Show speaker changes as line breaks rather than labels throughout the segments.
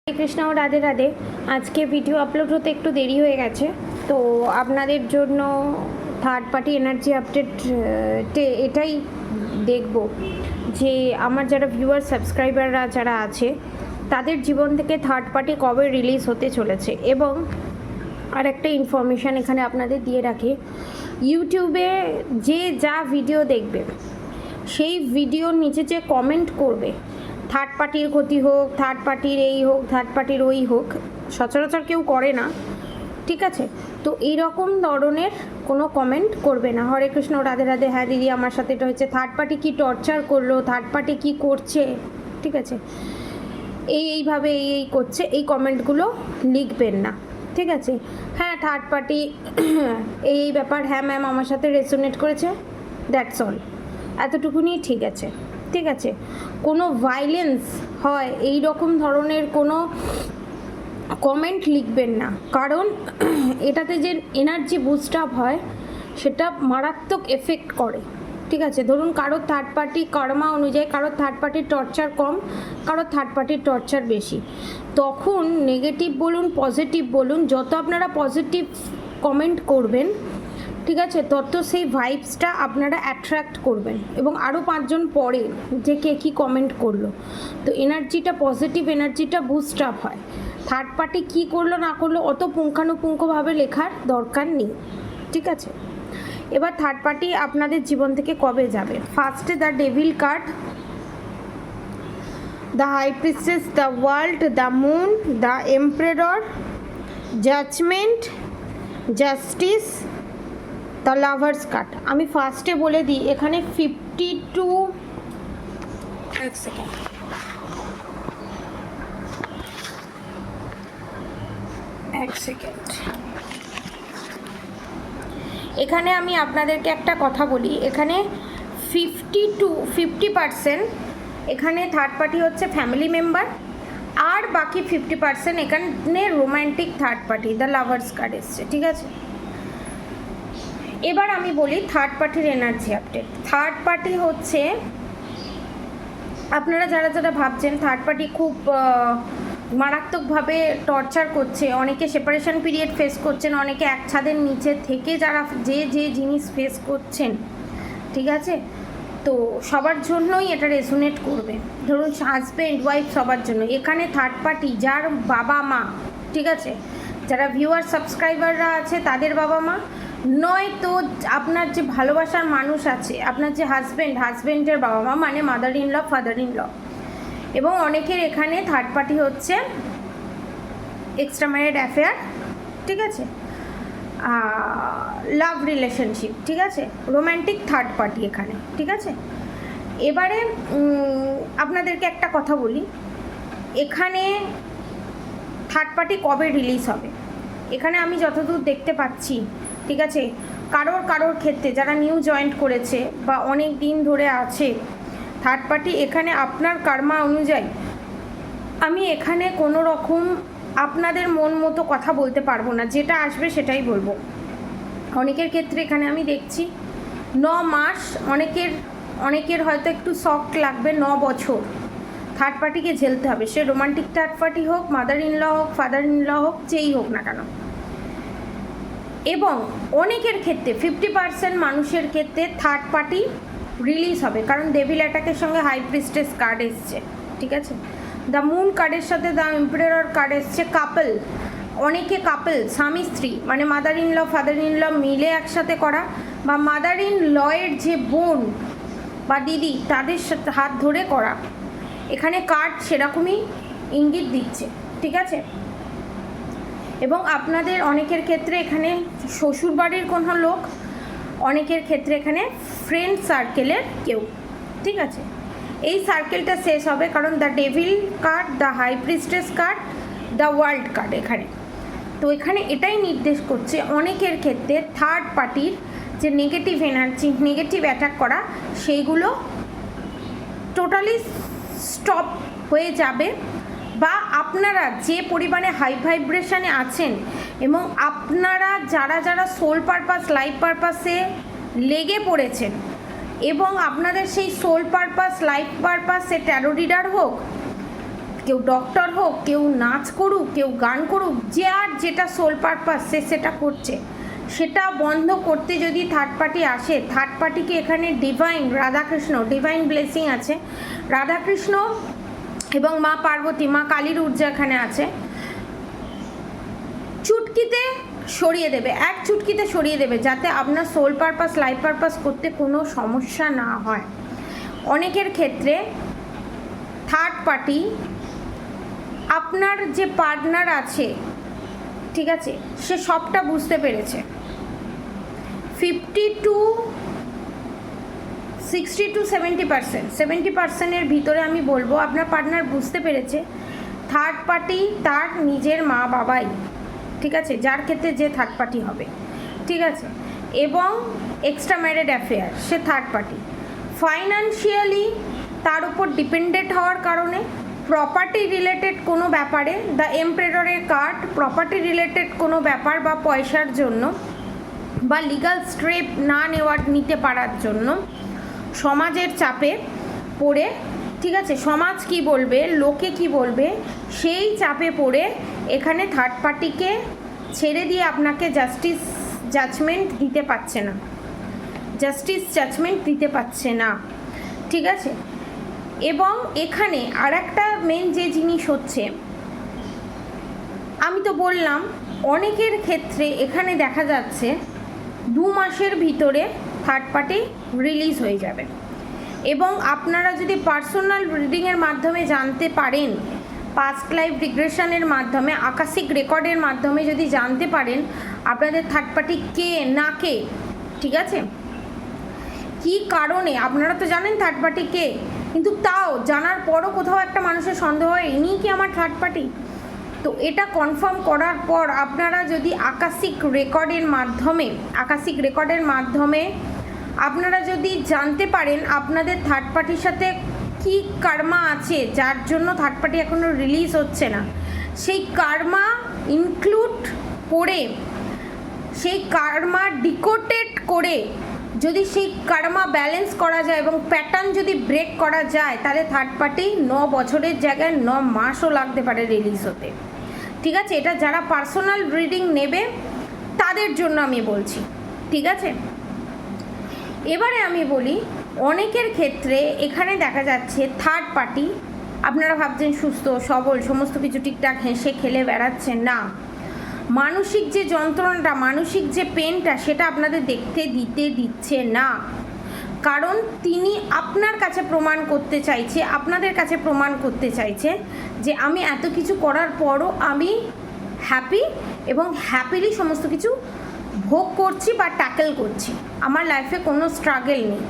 হরে কৃষ্ণ রাধে রাধে। আজকে video upload হতে একটু দেরি হয়ে গেছে, তো আপনাদের জন্য থার্ড পার্টি এনার্জি আপডেট এটাই দেখব যে আমার যারা ভিউয়ার সাবস্ক্রাইবাররা যারা আছে তাদের জীবন থেকে থার্ড পার্টি কবে রিলিজ হতে চলেছে। এবং আর একটা ইনফরমেশান এখানে আপনাদের দিয়ে রাখি, ইউটিউবে যে যা ভিডিও দেখবে সেই ভিডিওর নিচে যে কমেন্ট করবে থার্ড পার্টির ক্ষতি হোক, থার্ড পার্টির এই হোক, থার্ড পার্টির ওই হোক, সচরাচর কেউ করে না, ঠিক আছে? তো এইরকম ধরনের কোনো কমেন্ট করবে না। হরে কৃষ্ণ রাধে রাধে। হ্যাঁ দিদি, আমার সাথে এটা হচ্ছে, থার্ড পার্টি কি টর্চার করলো, থার্ড পার্টি কি করছে, ঠিক আছে, এইভাবে এই করছে, এই কমেন্টগুলো লিখবেন না, ঠিক আছে? হ্যাঁ থার্ড পার্টি এই ব্যাপার, হ্যাঁ ম্যাম আমার সাথে রেজোনেট করেছে, দ্যাটস অল, এতটুকুনি ঠিক আছে, ঠিক আছে? কোনো ভায়োলেন্স হয় এই রকম ধরনের কোনো কমেন্ট লিখবেন না, কারণ এটাতে যে এনার্জি বুস্ট আপ হয় সেটা মারাত্মক এফেক্ট করে, ঠিক আছে? ধরুন কারোর থার্ড পার্টি কর্মা অনুযায়ী কারোর থার্ড পার্টির টর্চার কম, কারোর থার্ড পার্টির টর্চার বেশি, তখন নেগেটিভ বলুন পজিটিভ বলুন, যত আপনারা পজিটিভ কমেন্ট করবেন, ঠিক আছে, তত সেই ভাইবসটা আপনারা অ্যাট্রাক্ট করবেন এবং আরও পাঁচজন পড়ে যে কে কী কমেন্ট করলো, তো এনার্জিটা পজিটিভ এনার্জিটা বুস্ট আপ হয়। থার্ড পার্টি কী করলো না করলো অত পুঙ্খানুপুঙ্খভাবে লেখার দরকার নেই, ঠিক আছে? এবার থার্ড পার্টি আপনাদের জীবন থেকে কবে যাবে? ফার্স্টে the devil card, the high priestess, the world, the moon, the emperor, judgement, justice, the lovers card. আমি ফার্স্টে বলে দিই, এখানে 52 এক সেকেন্ড, এখানে আমি আপনাদেরকে একটা কথা বলি, এখানে 50% এখানে থার্ড পার্টি হচ্ছে ফ্যামিলি মেম্বার, আর বাকি 50% এখানে romantic third party, the lovers card এসছে, ঠিক আছে? এবার আমি বলি থার্ড পার্টির এনার্জি আপডেট। থার্ড পার্টি হচ্ছে, আপনারা যারা যারা ভাবছেন থার্ড পার্টি খুব মারাত্মকভাবে টর্চার করছে, অনেকে সেপারেশন পিরিয়ড ফেস করছেন, অনেকে এক ছাদের নিচে থেকে যারা যে জিনিস ফেস করছেন, ঠিক আছে, তো সবার জন্যই এটা রেজোনেট করবে। ধরুন হাজব্যান্ড ওয়াইফ সবার জন্য। এখানে থার্ড পার্টি যার বাবা মা, ঠিক আছে, যারা ভিউয়ার সাবস্ক্রাইবাররা আছে তাদের বাবা মা, নয়তো আপনার যে ভালোবাসার মানুষ আছে, আপনার যে হাজব্যান্ডের বাবা মা, মানে mother in law, father in law. এবং অনেকের এখানে থার্ড পার্টি হচ্ছে এক্সট্রা ম্যারিড অ্যাফেয়ার, ঠিক আছে, লাভ রিলেশনশিপ, ঠিক আছে, রোম্যান্টিক থার্ড পার্টি এখানে, ঠিক আছে? এবারে আপনাদেরকে একটা কথা বলি, এখানে থার্ড পার্টি কবে রিলিজ হবে? এখানে আমি যতদূর দেখতে পাচ্ছি, ঠিক আছে, কারোর ক্ষেত্রে যারা নিউ জয়েন্ট করেছে বা অনেক দিন ধরে আছে থার্ড পার্টি, এখানে আপনার কর্মা অনুযায়ী আমি এখানে কোনো রকম আপনাদের মন মতো কথা বলতে পারবো না, যেটা আসবে সেটাই বলবো। অনেকের ক্ষেত্রে এখানে আমি দেখছি 9 মাস, অনেকের হয়তো একটু শক লাগবে, 9 বছর থার্ড পার্টিকে ঝেলতে হবে, সে রোমান্টিক থার্ড পার্টি হোক, মাদার ইন ল হোক, ফাদার ইন ল হোক, যেই হোক না কেন। এবং অনেকের ক্ষেত্রে 50% মানুষের ক্ষেত্রে থার্ড পার্টি রিলিজ হবে, কারণ ডেভিল অ্যাটাকের সঙ্গে হাই প্রিস্টেস কার্ড এসছে, ঠিক আছে, দ্য মুন কার্ডের সাথে দ্য এম্পারার কার্ড এসছে। কাপল, অনেকে কাপল স্বামী স্ত্রী, মানে mother in law father in law মিলে একসাথে করা, বা মাদার ইন লয়ের যে বোন বা দিদি তাদের সাথে হাত ধরে করা, এখানে কার্ড সেরকমই ইঙ্গিত দিচ্ছে, ঠিক আছে? এবং আপনাদের অনেকের ক্ষেত্রে এখানে শ্বশুরবাড়ির কোনো লোক, অনেকের ক্ষেত্রে এখানে ফ্রেন্ড সার্কেলের কেউ, ঠিক আছে? এই সার্কেলটা শেষ হবে, কারণ the devil card, the high priestess card, the world card এখানে। তো এখানে এটাই নির্দেশ করছে অনেকের ক্ষেত্রে থার্ড পার্টির যে নেগেটিভ এনার্জি, নেগেটিভ অ্যাটাক করা, সেইগুলো টোটালি স্টপ হয়ে যাবে, বা আপনারা যে পরিমাণে হাই ভাইব্রেশনে আছেন এবং আপনারা যারা যারা সোল পারপাস লাইফ পারপাসে লেগে পড়েছেন, এবং আপনাদের সেই সোল পারপাস লাইফ পারপাসে ট্যারো রিডার হোক, কেউ ডক্টর হোক, কেউ নাচ করুক, কেউ গান করুক, যে আর যেটা সোল পারপাস সে সেটা করছে, সেটা বন্ধ করতে যদি থার্ড পার্টি আসে, থার্ড পার্টিকে এখানে ডিভাইন রাধাকৃষ্ণ, ডিভাইন ব্লেসিং আছে, রাধাকৃষ্ণ এবং মা পার্বতী, মা কালীর ঊর্জা এখানে আছে, চুটকিতে সরিয়ে দেবে, এক চুটকিতে সরিয়ে দেবে, যাতে আপনার সোল পারপাস, লাইফ পারপাস করতে কোনো সমস্যা না হয়। অনেকের ক্ষেত্রে থার্ড পার্টি আপনার যে পার্টনার আছে, ঠিক আছে, সে সবটা বুঝতে পেরেছে। 50 to 60 to 70%, 70%-এর ভিতরে আমি বলবো আপনার পার্টনার বুঝতে পেরেছে থার্ড পার্টি তার নিজের মা বাবাই, ঠিক আছে, যার ক্ষেত্রে যে থার্ড পার্টি হবে, ঠিক আছে, এবং এক্সট্রা ম্যারিড অ্যাফেয়ার সে থার্ড পার্টি, ফাইন্যান্সিয়ালি তার উপর ডিপেন্ডেন্ট হওয়ার কারণে, প্রপার্টি রিলেটেড কোনো ব্যাপারে, দ্য এমপ্রেররের কার্ড, প্রপার্টি রিলেটেড কোনো ব্যাপার বা পয়সার জন্য বা লিগাল স্টেপ না নিতে পারার জন্য, সমাজের চাপে পড়ে, ঠিক আছে, সমাজ কি বলবে, লোকে কি বলবে, সেই চাপে পড়ে এখানে থার্ড পার্টিকে ছেড়ে দিয়ে আপনাকে জাজমেন্ট দিতে পারছে না, জাজমেন্ট দিতে পারছে না, ঠিক আছে। এবং এখানে আর একটা মেন যে জিনিস হচ্ছে, আমি তো বললাম অনেকের ক্ষেত্রে এখানে দেখা যাচ্ছে 2 মাসের ভিতরে থার্ড পার্টি রিলিজ হয়ে যাবে। এবং আপনারা যদি পার্সোনাল রিডিংয়ের মাধ্যমে জানতে পারেন, পাস্ট লাইফ রিগ্রেশনের মাধ্যমে, আকাশিক রেকর্ডের মাধ্যমে যদি জানতে পারেন আপনাদের থার্ড পার্টি কে না কে, ঠিক আছে, কি কারণে, আপনারা তো জানেন থার্ড পার্টি কে, কিন্তু তাও জানার পরও কোথাও একটা মানুষের সন্দেহ হয় ইনি কি আমার থার্ড পার্টি, তো এটা কনফার্ম করার পর আপনারা যদি আকাশিক রেকর্ডের মাধ্যমে আপনারা যদি জানতে পারেন আপনাদের থার্ড পার্টির সাথে কি কার্মা আছে যার জন্য থার্ড পার্টি এখনও রিলিজ হচ্ছে না, সেই কার্মা ইনক্লুড করে, সেই কার্মা ডিকোটেড করে যদি সেই কার্মা ব্যালেন্স করা যায় এবং প্যাটার্ন যদি ব্রেক করা যায়, তাহলে থার্ড পার্টি 9 বছরের জায়গায় 9 মাসও লাগতে পারে রিলিজ হতে, ঠিক আছে। এটা যারা পার্সোনাল রিডিং নেবে তাদের জন্য আমি বলছি, ঠিক আছে। এবারে আমি বলি অনেকের ক্ষেত্রে এখানে দেখা যাচ্ছে থার্ড পার্টি, আপনারা ভাবছেন সুস্থ সবল সমস্ত কিছু ঠিকঠাক হেসে খেলে বেড়াচ্ছেন, না, মানসিক যে যন্ত্রণাটা, মানসিক যে পেনটা, সেটা আপনাদের দিচ্ছে না, কারণ তিনি আপনার কাছে প্রমাণ করতে চাইছে, আপনাদের কাছে প্রমাণ করতে চাইছে যে আমি এত কিছু করার পরও আমি হ্যাপি এবং হ্যাপিলি সমস্ত কিছু ভোগ করছি বা ট্যাকেল করছি, আমার লাইফে কোনো স্ট্রাগল নেই,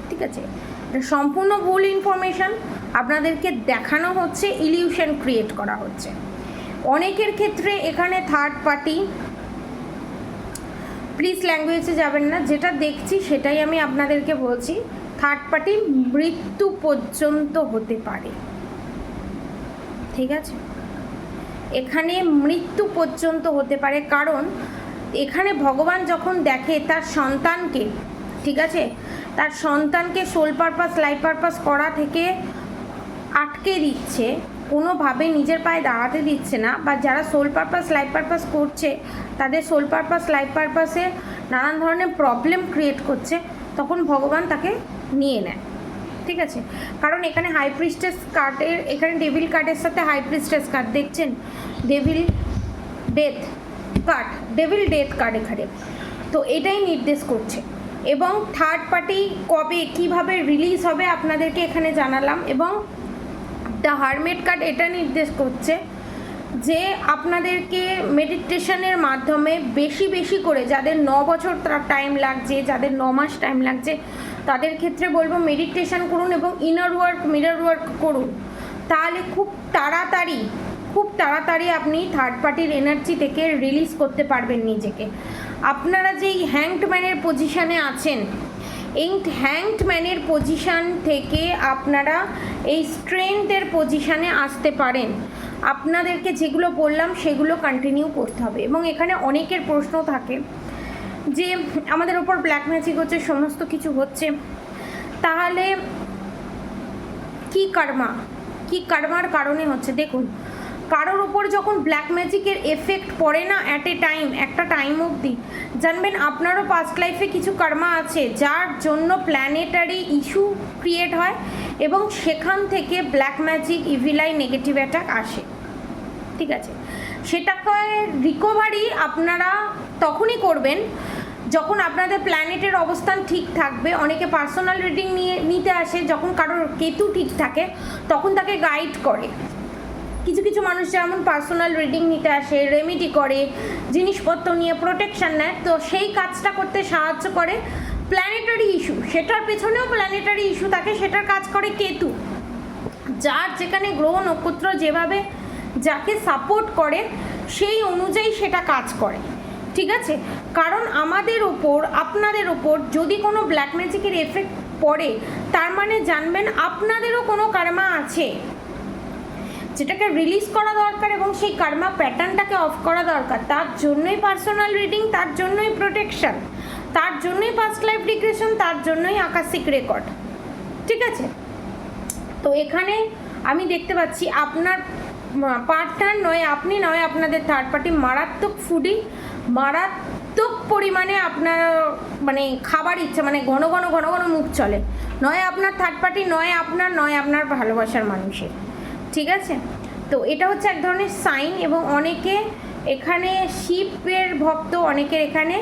ঠিক আছে। এটা সম্পূর্ণ ভুল ইনফরমেশান, আপনাদেরকে দেখানো হচ্ছে, ইলিউশন ক্রিয়েট করা হচ্ছে। অনেকের ক্ষেত্রে এখানে থার্ড পার্টি, প্লিজ ল্যাঙ্গুয়েজে যাবেন না, যেটা দেখছি সেটাই আমি আপনাদেরকে বলছি, থার্ড পার্টি মৃত্যু পর্যন্ত হতে পারে, ঠিক আছে, এখানে মৃত্যু পর্যন্ত হতে পারে। কারণ এখানে ভগবান যখন দেখে তার সন্তানকে, ঠিক আছে, তার সন্তানকে সোল পারপাস, লাইফ পারপাস করা থেকে আটকে দিচ্ছে, কোনোভাবে নিজের পায়ে দাঁড়াতে দিচ্ছে না, বা যারা সোল পারপাস, লাইফ পারপাস করছে তাদের সোল পারপাস, লাইফ পারপাসে নানান ধরনের প্রবলেম ক্রিয়েট করছে, তখন ভগবান তাকে নিয়ে নেয়, ঠিক আছে। কারণ এখানে হাই প্রিস্টেস কার্ডের, এখানে ডেভিল কার্ডের সাথে হাই প্রিস্টেস কার্ড দেখছেন, ডেভিল ডেথ কার্ড এখানে, তো এটাই নির্দেশ করছে। এবং থার্ড পার্টি কবে কিভাবে রিলিজ হবে আপনাদেরকে এখানে জানালাম। এবং দ্য হারমেট কার্ড এটা নির্দেশ করছে যে আপনাদেরকে মেডিটেশনের মাধ্যমে বেশি বেশি করে, যাদের 9 বছর টাইম লাগছে, যাদের 9 মাস টাইম লাগছে, তাদের ক্ষেত্রে বলবো মেডিটেশন করুন এবং ইনার ওয়ার্ক, মিরর ওয়ার্ক করুন, তাহলে খুব তাড়াতাড়ি আপনি থার্ড পার্টির এনার্জি থেকে রিলিজ করতে পারবেন নিজেকে। আপনারা যেই হ্যাংড ম্যানের পজিশানে আছেন, এই হ্যাংড ম্যানের পজিশান থেকে আপনারা এই স্ট্রেংথের পজিশানে আসতে পারেন। আপনাদেরকে যেগুলো বললাম সেগুলো কন্টিনিউ করতে হবে। এবং এখানে অনেকের প্রশ্ন থাকে যে আমাদের ওপর ব্ল্যাক ম্যাজিক হচ্ছে, সমস্ত কিছু হচ্ছে, তাহলে কি কি কার্মার কারণে হচ্ছে। দেখুন, কারোর ওপর যখন ব্ল্যাক ম্যাজিকের এফেক্ট পড়ে না অ্যাট এ টাইম, একটা টাইম অবধি, জানবেন আপনারও পাস্ট লাইফে কিছু কার্মা আছে যার জন্য প্ল্যানেটারি ইস্যু ক্রিয়েট হয় এবং সেখান থেকে black magic, evil I, negative attack আসে। ঠিক আছে, সেটাকে রিকভারি আপনারা তখনই করবেন যখন আপনাদের প্ল্যানেটের অবস্থান ঠিক থাকবে। অনেকে পার্সোনাল রিডিং নিতে আসে, যখন কারোর কেতু ঠিক থাকে তখন তাকে গাইড করে। কিছু কিছু মানুষ যেমন পার্সোনাল রিডিং নিতে আসে, রেমেডি করে, জিনিসপত্র নিয়ে প্রোটেকশন নেয়, তো সেই কাজটা করতে সাহায্য করে প্ল্যানেটারি ইস্যু। সেটার পেছনেও প্ল্যানেটারি ইস্যু থাকে, সেটার কাজ করে কেতু। যার যেখানে গ্রহ নক্ষত্র যেভাবে যাকে সাপোর্ট করে সেই অনুযায়ী সেটা কাজ করে। ঠিক আছে, কারণ আমাদের ওপর, আপনাদের ওপর যদি কোনো ব্ল্যাক ম্যাজিকের এফেক্ট পড়ে, তার মানে জানবেন আপনাদেরও কোনো কার্মা আছে যেটাকে রিলিজ করা দরকার এবং সেই কার্মা প্যাটার্নটাকে অফ করা দরকার। তার জন্যই পার্সোনাল রিডিং, তার জন্যই প্রোটেকশন, তার জন্যই পাস্ট লাইফ রিগ্রেশন, তার জন্যই আকাশিক রেকর্ড। ঠিক আছে, তো এখানে আমি দেখতে পাচ্ছি আপনার পার্টনার নয়, আপনি নয়, আপনাদের থার্ড পার্টি মারাত্মক ফুডি, মারাত্মক পরিমাণে আপনার মানে খাবার ইচ্ছা, মানে ঘন ঘন ঘন ঘন মুখ চলে, নয় আপনার থার্ড পার্টি, নয় আপনার ভালোবাসার মানুষের। ঠিক আছে, তো এটা হচ্ছে এক ধরনের সাইন। এবং অনেকে এখানে শিবের ভক্ত, অনেকের এখানে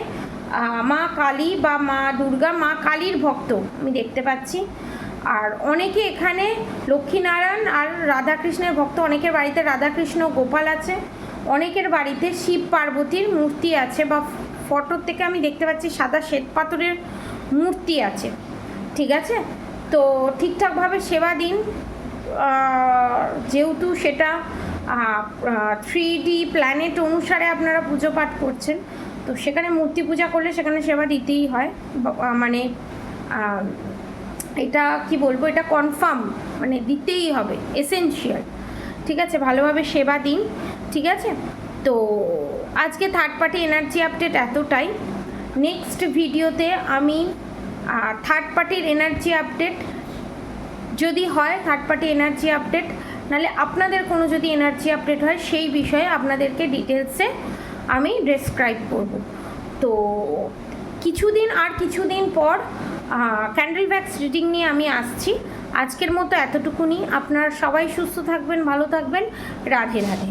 মা কালী বা মা দুর্গা, মা কালীর ভক্ত আমি দেখতে পাচ্ছি। আর অনেকে এখানে লক্ষ্মীনারায়ণ আর রাধাকৃষ্ণের ভক্ত, অনেকের বাড়িতে রাধাকৃষ্ণ গোপাল আছে, অনেকের বাড়িতে শিব পার্বতীর মূর্তি আছে, বা ফটোর থেকে আমি দেখতে পাচ্ছি সাদা শ্বেত পাথরের মূর্তি আছে। ঠিক আছে, তো ঠিকঠাকভাবে সেবা দিন, যেহেতু সেটা 3D প্ল্যানেট অনুসারে আপনারা পুজো পাঠ করছেন, তো সেখানে মূর্তি পূজা করলে সেখানে সেবা দিতেই হয়। মানে এটা কি বলবো, এটা কনফার্ম, মানে দিতেই হবে, এসেনশিয়াল। ঠিক আছে, ভালোভাবে সেবা দিন। ঠিক আছে, তো আজকে থার্ড পার্টি এনার্জি আপডেট এতটাই। নেক্সট ভিডিওতে আমি থার্ড পার্টির এনার্জি আপডেট যদি হয়, থার্ড পার্টি এনার্জি আপডেট, নাহলে আপনাদের কোনো যদি এনার্জি আপডেট হয় সেই বিষয়ে আপনাদেরকে ডিটেলসে আমি ডেসক্রাইব করব। তো কিছুদিন পর ক্যান্ডেল ভ্যাক্স রিডিং নিয়ে আমি আসছি। আজকের মতো এতটুকুনি। আপনারা সবাই সুস্থ থাকবেন, ভালো থাকবেন। রাধে রাধে।